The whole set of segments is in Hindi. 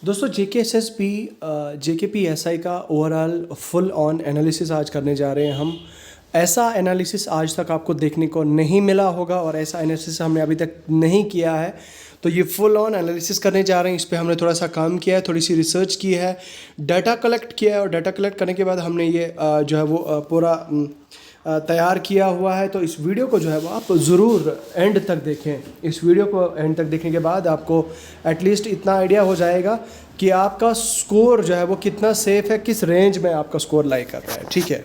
दोस्तों JKPSI का ओवरऑल फुल ऑन एनालिसिस आज करने जा रहे हैं हम। ऐसा एनालिसिस आज तक आपको देखने को नहीं मिला होगा और ऐसा एनालिसिस हमने अभी तक नहीं किया है। तो ये फुल ऑन एनालिसिस करने जा रहे हैं। इस पे हमने थोड़ा सा काम किया है, थोड़ी सी रिसर्च की है, डाटा कलेक्ट किया है और डाटा कलेक्ट करने के बाद हमने ये जो है वो पूरा तैयार किया हुआ है। तो इस वीडियो को जो है वो आप ज़रूर एंड तक देखें। इस वीडियो को एंड तक देखने के बाद आपको एटलीस्ट इतना आइडिया हो जाएगा कि आपका स्कोर जो है वो कितना सेफ़ है, किस रेंज में आपका स्कोर लाई कर रहा है। ठीक है,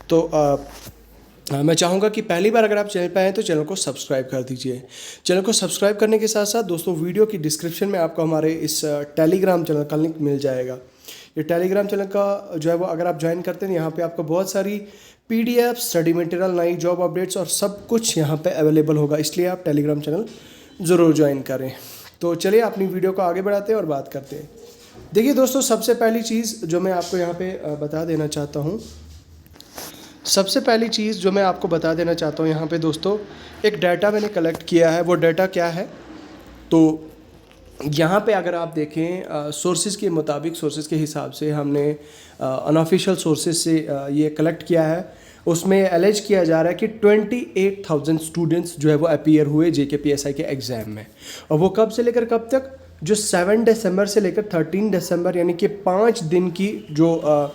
तो मैं चाहूँगा कि पहली बार अगर आप चैनल पर आएँ तो चैनल को सब्सक्राइब कर दीजिए। चैनल को सब्सक्राइब करने के साथ साथ दोस्तों वीडियो की डिस्क्रिप्शन में आपको हमारे इस टेलीग्राम चैनल का लिंक मिल जाएगा। ये टेलीग्राम चैनल का जो है वो अगर आप ज्वाइन करते हैं, यहाँ पे आपको बहुत सारी PDF, स्टडी मटेरियल, नई जॉब अपडेट्स और सब कुछ यहाँ पे अवेलेबल होगा, इसलिए आप टेलीग्राम चैनल ज़रूर ज्वाइन करें। तो चलिए अपनी वीडियो को आगे बढ़ाते हैं और बात करते हैं। देखिए दोस्तों, सबसे पहली चीज़ जो मैं आपको यहाँ पे बता देना चाहता हूँ, यहाँ पे दोस्तों एक डाटा मैंने कलेक्ट किया है। वो डाटा क्या है, तो यहाँ पे अगर आप देखें सोर्सेज के मुताबिक, सोर्सेज के हिसाब से हमने अनऑफिशियल सोर्सेज से ये कलेक्ट किया है। उसमें एलेज किया जा रहा है कि 28,000 स्टूडेंट्स जो है वो अपीयर हुए JKPSI के एग्ज़ाम में। और वो कब से लेकर कब तक, जो 7 दिसंबर से लेकर 13 दिसंबर, यानी कि 5 दिन की जो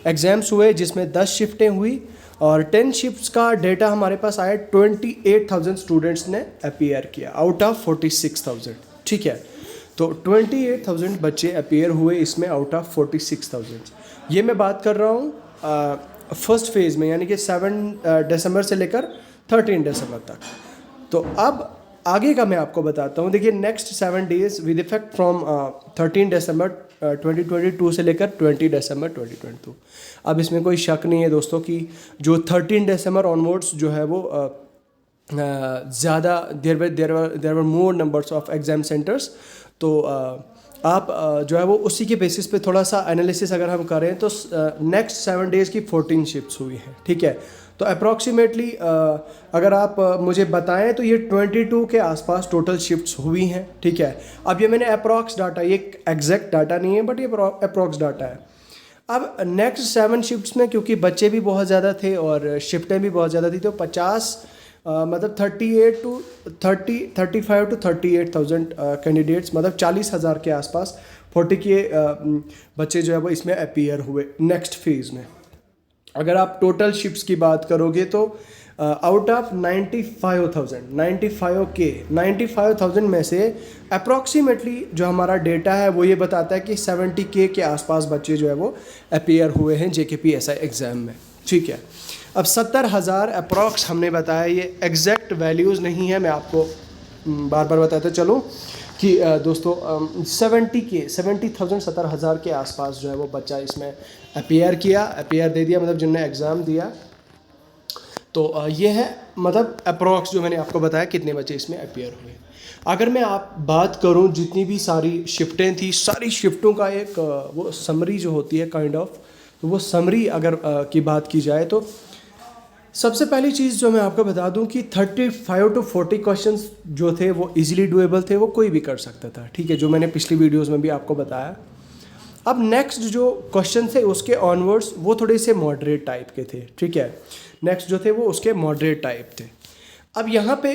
एग्ज़ाम्स हुए, जिसमें 10 शिफ्टें हुई और 10 शिफ्ट्स का डेटा हमारे पास आया। 28,000 स्टूडेंट्स ने अपीयर किया आउट ऑफ 46,000। ठीक है, तो 28,000 बच्चे अपीयर हुए इसमें आउट ऑफ 46,000। ये मैं बात कर रहा हूँ फर्स्ट फेज़ में, यानी कि 7 दिसंबर से लेकर 13 दिसंबर तक। तो अब आगे का मैं आपको बताता हूँ। देखिए, next 7 days with effect from 13 दिसंबर 2022 से लेकर 20 दिसंबर 2022। अब इसमें कोई शक नहीं है दोस्तों कि जो 13 दिसंबर ऑनवर्ड्स जो है वो ज़्यादा there were more numbers of exam centres. तो आप जो है वो उसी के बेसिस पे थोड़ा सा एनालिसिस अगर हम करें तो नेक्स्ट 7 डेज़ की 14 शिफ्ट्स हुई हैं। ठीक है, तो अप्रॉक्सीमेटली अगर आप मुझे बताएं तो ये 22 के आसपास टोटल शिफ्ट्स हुई हैं। ठीक है, अब ये मैंने अप्रॉक्स डाटा, ये एग्जैक्ट डाटा नहीं है बट ये अप्रॉक्स डाटा है। अब नेक्स्ट 7 शिफ्ट्स में क्योंकि बच्चे भी बहुत ज़्यादा थे और शिफ्टें भी बहुत ज़्यादा थी, तो 35 to 38,000 कैंडिडेट्स, मतलब 40,000 के आसपास 40 के बच्चे जो है वो इसमें अपीयर हुए नेक्स्ट फेज़ में। अगर आप टोटल शिफ्ट्स की बात करोगे तो आउट ऑफ 95,000 में से अप्रॉक्सीमेटली जो हमारा डेटा है वो ये बताता है कि 70K के आसपास बच्चे जो है वो अपीयर हुए हैं JKPSI एग्ज़ाम में। ठीक है, अब 70,000 अप्रॉक्स हमने बताया, ये एग्जैक्ट वैल्यूज़ नहीं है, मैं आपको बार बार बताता चलूँ कि दोस्तों 70,000 के आसपास जो है वो बच्चा इसमें अपीयर दे दिया, मतलब जिन्होंने एग्ज़ाम दिया। तो ये है मतलब अप्रॉक्स जो मैंने आपको बताया कितने बच्चे इसमें अपीयर हुए। अगर मैं आप बात करूं जितनी भी सारी शिफ्टें थी, सारी शिफ्टों का एक वो समरी जो होती है काइंड ऑफ, तो वो समरी अगर की बात की जाए तो सबसे पहली चीज़ जो मैं आपको बता दूं कि 35 to 40 क्वेश्चंस जो थे वो इजीली डूएबल थे, वो कोई भी कर सकता था। ठीक है, जो मैंने पिछली वीडियोस में भी आपको बताया। अब नेक्स्ट जो क्वेश्चन थे उसके ऑनवर्ड्स वो थोड़े से मॉडरेट टाइप के थे। ठीक है, नेक्स्ट जो थे वो उसके मॉडरेट टाइप थे। अब यहाँ पे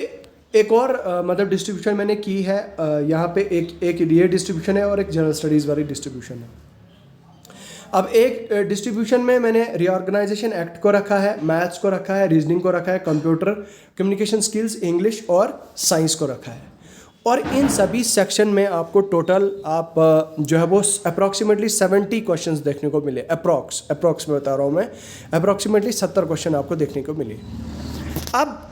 एक और मतलब डिस्ट्रीब्यूशन मैंने की है। यहाँ पे एक ये डिस्ट्रीब्यूशन है और एक जनरल स्टडीज़ वाली डिस्ट्रीब्यूशन है। अब एक डिस्ट्रीब्यूशन में मैंने रीऑर्गेनाइजेशन एक्ट को रखा है, मैथ्स को रखा है, रीजनिंग को रखा है, कंप्यूटर, कम्युनिकेशन स्किल्स, इंग्लिश और साइंस को रखा है। और इन सभी सेक्शन में आपको टोटल आप जो है वो अप्रॉक्सीमेटली 70 क्वेश्चंस देखने को मिले। अप्रॉक्स में बता रहा हूँ मैं, अप्रॉक्सीमेटली 70 क्वेश्चन आपको देखने को मिले। अब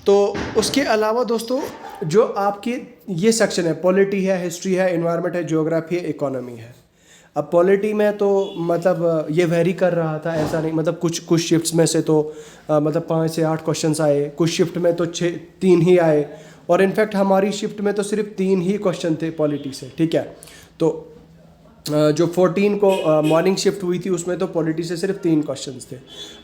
तो उसके अलावा दोस्तों जो आपकी ये सेक्शन है, पॉलिटी है, हिस्ट्री है, एनवायरनमेंट है, ज्योग्राफी है, इकोनॉमी है। अब पॉलिटी में तो मतलब ये वेरी कर रहा था, ऐसा नहीं, मतलब कुछ शिफ्ट्स में से तो मतलब 5 से 8 क्वेश्चंस आए, कुछ शिफ्ट में तो 3 ही आए, और इनफैक्ट हमारी शिफ्ट में तो सिर्फ 3 ही क्वेश्चन थे पॉलिटी से। ठीक है, तो जो 14 को मॉर्निंग शिफ्ट हुई थी उसमें तो पॉलिटी से सिर्फ 3 क्वेश्चंस थे।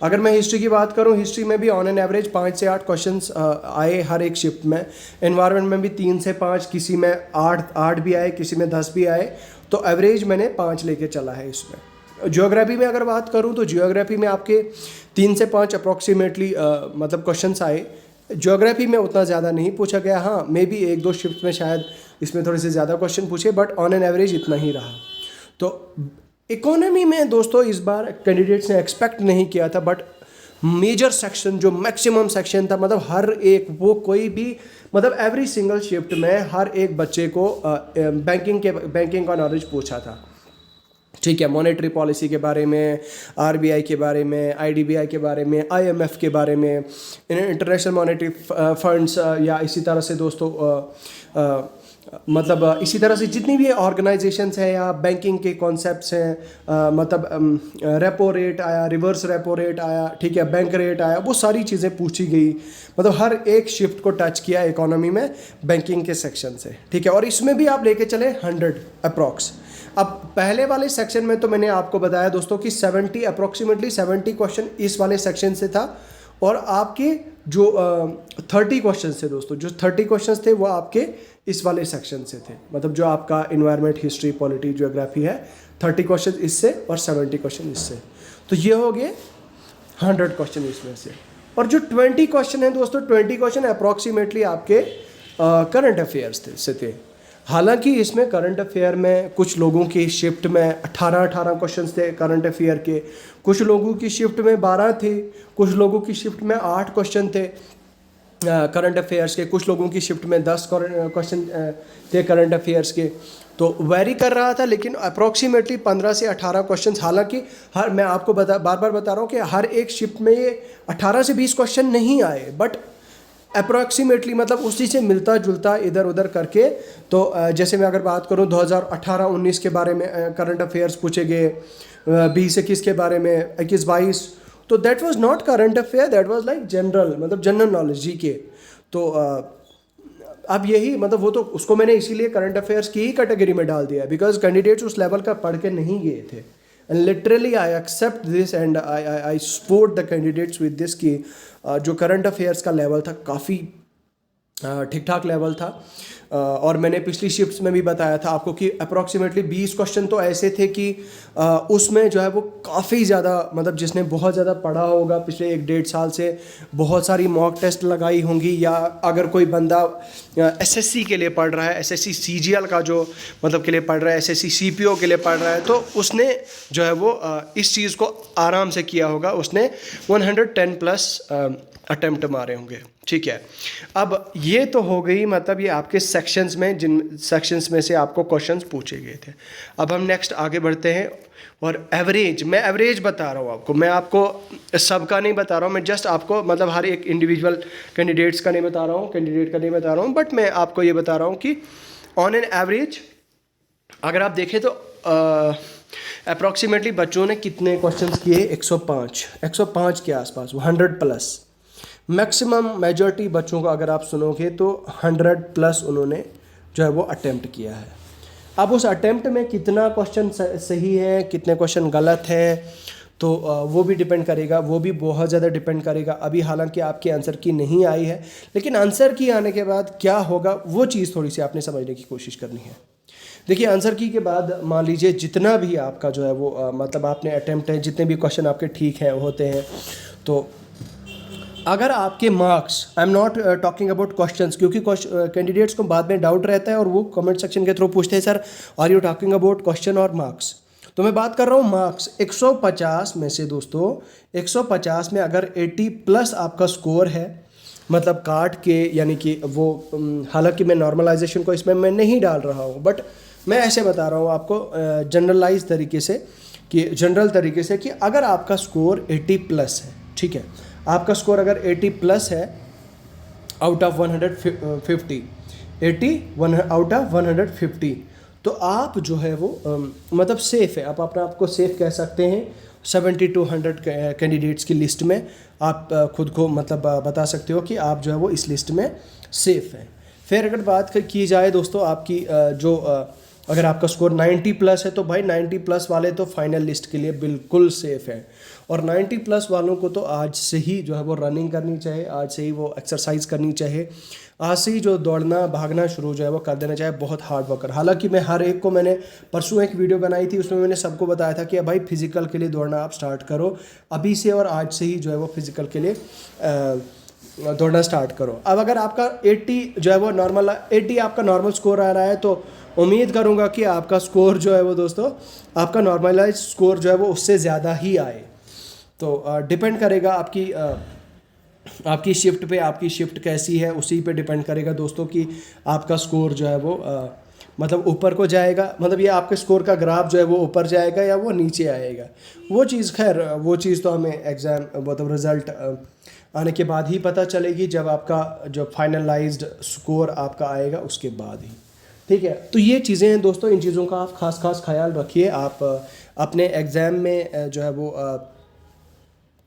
अगर मैं हिस्ट्री की बात करूं, हिस्ट्री में भी ऑन एन एवरेज 5 से 8 क्वेश्चंस आए हर एक शिफ्ट में। एनवायरनमेंट में भी 3 से 5, किसी में 8 भी आए, किसी में 10 भी आए, तो एवरेज मैंने 5 लेके चला है इसमें। ज्योग्राफी में अगर बात करूं तो ज्योग्राफी में आपके 3 से 5 अप्रॉक्सीमेटली मतलब क्वेश्चंस आए। ज्योग्राफी में उतना ज़्यादा नहीं पूछा गया, हाँ मे बी 1-2 शिफ्ट में शायद इसमें थोड़े से ज़्यादा क्वेश्चन पूछे, बट ऑन एन एवरेज इतना ही रहा। तो इकोनॉमी में दोस्तों इस बार कैंडिडेट्स ने एक्सपेक्ट नहीं किया था, बट मेजर सेक्शन जो मैक्सिमम सेक्शन था, मतलब हर एक वो कोई भी मतलब एवरी सिंगल शिफ्ट में हर एक बच्चे को बैंकिंग का नॉलेज पूछा था। ठीक है, मॉनेटरी पॉलिसी के बारे में, आरबीआई के बारे में, आईडीबीआई के बारे में, आईएमएफ के बारे में, इंटरनेशनल मॉनेटरी फंड्स, या इसी तरह से दोस्तों मतलब इसी तरह से जितनी भी ऑर्गेनाइजेशंस हैं या बैंकिंग के कॉन्सेप्ट्स हैं, मतलब रेपो रेट आया, रिवर्स रेपो रेट आया, ठीक है, बैंक रेट आया, वो सारी चीज़ें पूछी गई। मतलब हर एक शिफ्ट को टच किया इकोनॉमी में बैंकिंग के सेक्शन से, ठीक है। और इसमें भी आप लेके चले 100 अप्रॉक्स। अब पहले वाले सेक्शन में तो मैंने आपको बताया दोस्तों कि 70 अप्रॉक्सीमेटली 70 क्वेश्चन इस वाले सेक्शन से था, और आपके जो 30 क्वेश्चन थे दोस्तों, जो 30 क्वेश्चन थे वो आपके इस वाले सेक्शन से थे। मतलब जो आपका इन्वायरमेंट, हिस्ट्री, पॉलिटी, ज्योग्राफी है, 30 क्वेश्चन इससे और 70 क्वेश्चन इससे। तो ये हो गए 100 क्वेश्चन इसमें से। और जो 20 क्वेश्चन है दोस्तों, 20 क्वेश्चन अप्रॉक्सीमेटली आपके करंट अफेयर्स से थे। हालांकि इसमें करंट अफेयर में कुछ लोगों की शिफ्ट में 18 क्वेश्चंस थे करंट अफेयर के, कुछ लोगों की शिफ्ट में 12 थे, कुछ लोगों की शिफ्ट में 8 क्वेश्चन थे करंट अफेयर्स के, कुछ लोगों की शिफ्ट में 10 क्वेश्चन थे करंट अफेयर्स के। तो वेरी कर रहा था, लेकिन अप्रॉक्सीमेटली 15 से 18 क्वेश्चन। हालांकि मैं आपको बार बार बता रहा हूँ कि हर एक शिफ्ट में ये 18 से 20 क्वेश्चन नहीं आए, बट अप्रॉक्सीमेटली मतलब उसी से मिलता जुलता इधर उधर करके। तो जैसे मैं अगर बात करूं 2018-19 के बारे में करंट अफेयर्स पूछे गए, 20-21 के बारे में, 21-22, तो that was not current affair, that was like general, मतलब जनरल नॉलेज, जीके। तो अब यही मतलब वो तो उसको मैंने इसीलिए करंट अफेयर्स की ही कैटेगरी में डाल दिया, बिकॉज कैंडिडेट्स उस लेवल का पढ़ के नहीं गए थे। And literally I accept this and I support the candidates with this कि जो करंट अफेयर्स का लेवल था काफ़ी ठीक ठाक लेवल था। और मैंने पिछली शिफ्ट्स में भी बताया था आपको कि अप्रॉक्सीमेटली 20 क्वेश्चन तो ऐसे थे कि उसमें जो है वो काफ़ी ज़्यादा, मतलब जिसने बहुत ज़्यादा पढ़ा होगा पिछले 1-1.5 साल से, बहुत सारी मॉक टेस्ट लगाई होंगी, या अगर कोई बंदा एसएससी के लिए पढ़ रहा है, एसएससी सीजीएल का जो मतलब के लिए पढ़ रहा है, एसएससी सीपीओ के लिए पढ़ रहा है, तो उसने जो है वो इस चीज़ को आराम से किया होगा, उसने 110+ अटेम्प्ट मारे होंगे, ठीक है। अब ये तो हो गई मतलब ये आपके सेक्शंस में, जिन सेक्शंस में से आपको क्वेश्चंस पूछे गए थे। अब हम नेक्स्ट आगे बढ़ते हैं, और एवरेज, मैं एवरेज बता रहा हूँ आपको, मैं आपको सबका नहीं बता रहा हूँ, मैं जस्ट आपको मतलब हर एक इंडिविजुअल कैंडिडेट्स का नहीं बता रहा हूँ, कैंडिडेट का नहीं बता रहा हूँ, बट मैं आपको ये बता रहा हूँ कि ऑन एन एवरेज अगर आप देखें तो अप्रॉक्सीमेटली बच्चों ने कितने क्वेश्चंस किए, 105 के आसपास, 100+। मैक्सिमम मेजॉरिटी बच्चों को अगर आप सुनोगे तो 100+ उन्होंने जो है वो अटेम्प्ट किया है। अब उस अटेम्प्ट में कितना क्वेश्चन सही है, कितने क्वेश्चन गलत है, तो वो भी डिपेंड करेगा, वो भी बहुत ज़्यादा डिपेंड करेगा। अभी हालांकि आपके आंसर की नहीं आई है, लेकिन आंसर की आने के बाद क्या होगा वो चीज़ थोड़ी सी आपने समझने की कोशिश करनी है। देखिए, आंसर की के बाद मान लीजिए जितना भी आपका जो है वो मतलब आपने अटेम्प्ट है, जितने भी क्वेश्चन आपके ठीक हैं होते हैं, तो अगर आपके marks, I am not talking about questions, क्योंकि कैंडिडेट्स को बाद में डाउट रहता है और वो कमेंट सेक्शन के थ्रू पूछते हैं, sir are you talking about question और मार्क्स। तो मैं बात कर रहा हूँ मार्क्स। 150 में से दोस्तों 150 में अगर 80+ आपका स्कोर है, मतलब काट के, यानी कि वो हालांकि मैं नॉर्मलाइजेशन को इसमें मैं नहीं डाल रहा हूँ, बट मैं ऐसे बता रहा हूँ आपको जनरलाइज तरीके से, कि जनरल तरीके से, कि अगर आपका स्कोर 80+ है, ठीक है, आपका स्कोर अगर 80+ है आउट ऑफ 150, 81 आउट ऑफ 150, तो आप जो है वो मतलब सेफ़ है, आप अपने आप को सेफ़ कह सकते हैं। 70 to 100 कैंडिडेट्स की लिस्ट में आप खुद को मतलब बता सकते हो कि आप जो है वो इस लिस्ट में सेफ़ हैं। फिर अगर बात की जाए दोस्तों आपकी जो अगर आपका स्कोर 90 प्लस है तो भाई 90 प्लस वाले तो फाइनल लिस्ट के लिए बिल्कुल सेफ़ है। और 90 प्लस वालों को तो आज से ही जो है वो रनिंग करनी चाहिए, आज से ही वो एक्सरसाइज करनी चाहिए, आज से ही जो दौड़ना भागना शुरू जो है वो कर देना चाहिए, बहुत हार्ड वर्कर। हालांकि मैं हर एक को, मैंने परसों एक वीडियो बनाई थी, उसमें मैंने सबको बताया था कि भाई फिज़िकल के लिए दौड़ना आप स्टार्ट करो अभी से, और आज से ही जो है वो फिज़िकल के लिए दौड़ना स्टार्ट करो। अब अगर आपका 80 जो है वो नॉर्मल 80 आपका नॉर्मल स्कोर आ रहा है तो उम्मीद करूँगा कि आपका स्कोर जो है वो दोस्तों, आपका नॉर्मलाइज स्कोर जो है वो उससे ज़्यादा ही आए। तो डिपेंड करेगा आपकी शिफ्ट पे, आपकी शिफ्ट कैसी है उसी पे डिपेंड करेगा दोस्तों कि आपका स्कोर जो है वो मतलब ऊपर को जाएगा, मतलब ये आपके स्कोर का ग्राफ जो है वो ऊपर जाएगा या वो नीचे आएगा। वो चीज़ खैर वो चीज़ तो हमें एग्ज़ाम मतलब रिज़ल्ट आने के बाद ही पता चलेगी, जब आपका जो फाइनलाइज्ड स्कोर आपका आएगा उसके बाद ही, ठीक है। तो ये चीज़ें हैं दोस्तों, इन चीज़ों का आप खास ख्याल रखिए। आप अपने एग्ज़ाम में जो है वो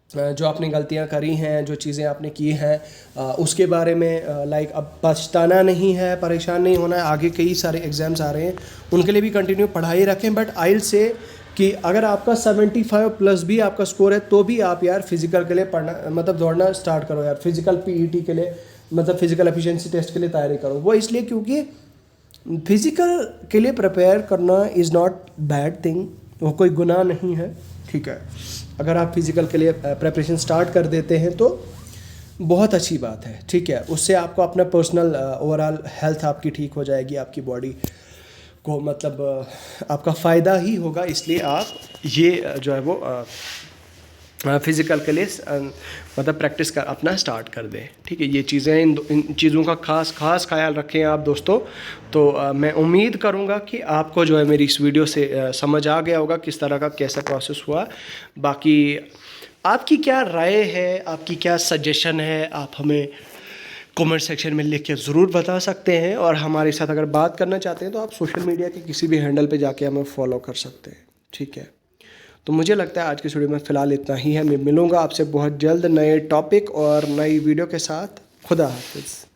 जो आपने गलतियां करी हैं, जो चीज़ें आपने की हैं उसके बारे में लाइक अब पछताना नहीं है, परेशान नहीं होना है। आगे कई सारे एग्ज़ाम्स आ रहे हैं, उनके लिए भी कंटिन्यू पढ़ाई रखें। बट आइल से कि अगर आपका 75 प्लस भी आपका स्कोर है तो भी आप यार फिज़िकल के लिए पढ़ना मतलब दौड़ना स्टार्ट करो यार, फिज़िकल पीईटी के लिए मतलब फिज़िकल एफिशिएंसी टेस्ट के लिए तैयारी करो। वो इसलिए क्योंकि फिज़िकल के लिए प्रिपेयर करना इज़ नॉट बैड थिंग, वो कोई गुनाह नहीं है, ठीक है। अगर आप फिज़िकल के लिए प्रिपरेशन स्टार्ट कर देते हैं तो बहुत अच्छी बात है, ठीक है। उससे आपको अपना पर्सनल ओवरऑल हेल्थ आपकी ठीक हो जाएगी, आपकी बॉडी को मतलब आपका फ़ायदा ही होगा। इसलिए आप ये जो है वो फिज़िकल के लिए मतलब प्रैक्टिस कर अपना स्टार्ट कर दें, ठीक है। ये चीज़ें इन चीज़ों का खास ख्याल रखें आप दोस्तों। तो मैं उम्मीद करूँगा कि आपको जो है मेरी इस वीडियो से समझ आ गया होगा किस तरह का कैसा प्रोसेस हुआ। बाकी आपकी क्या राय है, आपकी क्या सजेशन है, आप हमें कमेंट सेक्शन में लिख के ज़रूर बता सकते हैं। और हमारे साथ अगर बात करना चाहते हैं तो आप सोशल मीडिया के किसी भी हैंडल पे जाके हमें फॉलो कर सकते हैं, ठीक है। तो मुझे लगता है आज की वीडियो में फ़िलहाल इतना ही है। मैं मिलूँगा आपसे बहुत जल्द नए टॉपिक और नई वीडियो के साथ। खुदा हाफिज़।